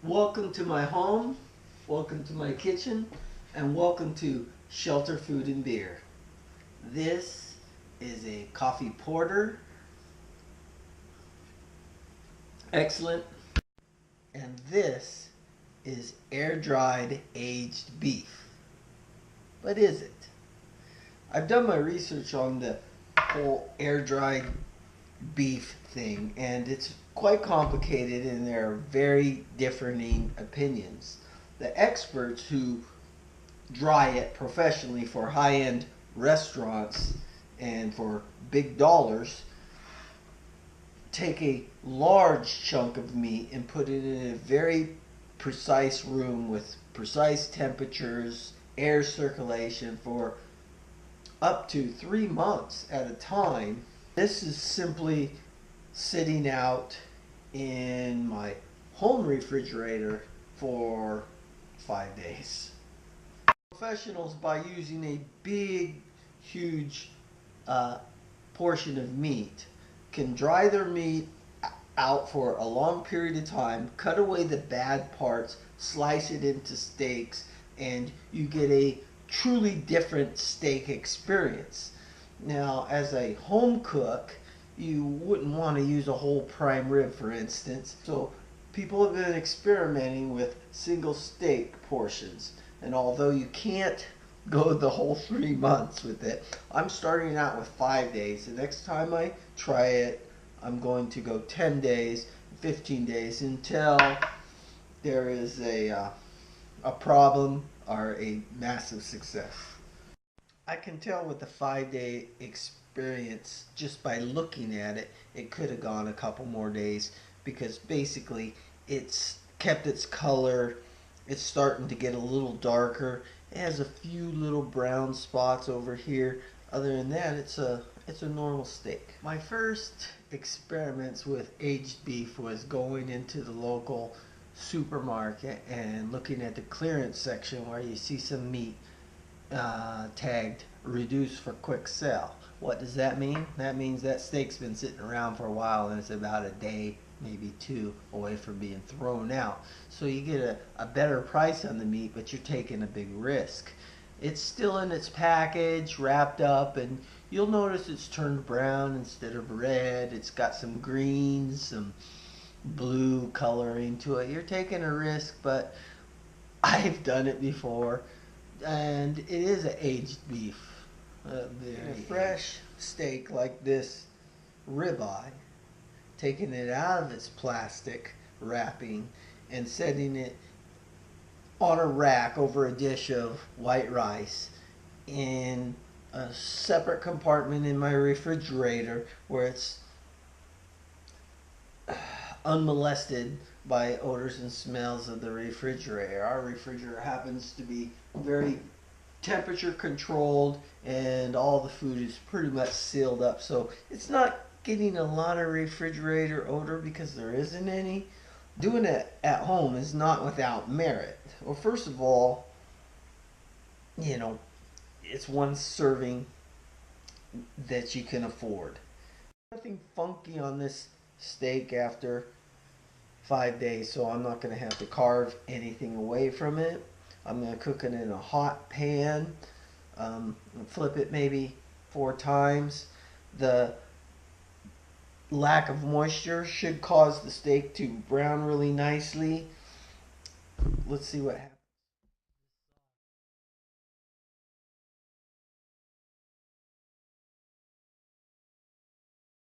Welcome to my home, welcome to my kitchen, and welcome to Shelter Food and Beer. This is a coffee porter, excellent, and this is air-dried aged beef. But is it? I've done my research on the whole air-dried beef thing, and it's quite complicated, and there are very differing opinions. The experts who dry it professionally for high-end restaurants and for big dollars take a large chunk of meat and put it in a very precise room with precise temperatures, air circulation for up to 3 months at a time. This is simply sitting out in my home refrigerator for 5 days. Professionals, by using a big, huge portion of meat, can dry their meat out for a long period of time, cut away the bad parts, slice it into steaks, and you get a truly different steak experience. Now, as a home cook, you wouldn't want to use a whole prime rib, for instance. So people have been experimenting with single steak portions. And although you can't go the whole 3 months with it, I'm starting out with 5 days. The next time I try it, I'm going to go 10 days, 15 days until there is a problem or a massive success. I can tell with the 5-day experience just by looking at it, it could have gone a couple more days because basically it's kept its color. It's starting to get a little darker. It has a few little brown spots over here. Other than that, it's a normal steak. My first experiments with aged beef was going into the local supermarket and looking at the clearance section where you see some meat tagged reduced for quick sale. What does that mean? That means that steak's been sitting around for a while and it's about a day, maybe 2 away from being thrown out. So you get a better price on the meat, but you're taking a big risk. It's still in its package, wrapped up, and you'll notice it's turned brown instead of red. It's got some greens, some blue coloring to it. You're taking a risk, but I've done it before, and it is an aged beef. A fresh steak like this ribeye, taking it out of its plastic wrapping and setting it on a rack over a dish of white rice in a separate compartment in my refrigerator where it's unmolested by odors and smells of the refrigerator. Our refrigerator happens to be very temperature controlled, and all the food is pretty much sealed up, so it's not getting a lot of refrigerator odor because there isn't any. Doing it at home is not without merit. Well, first of all, it's one serving that you can afford. Nothing funky on this steak after 5 days, so I'm not going to have to carve anything away from it. I'm going to cook it in a hot pan, flip it maybe 4 times. The lack of moisture should cause the steak to brown really nicely. Let's see what happens.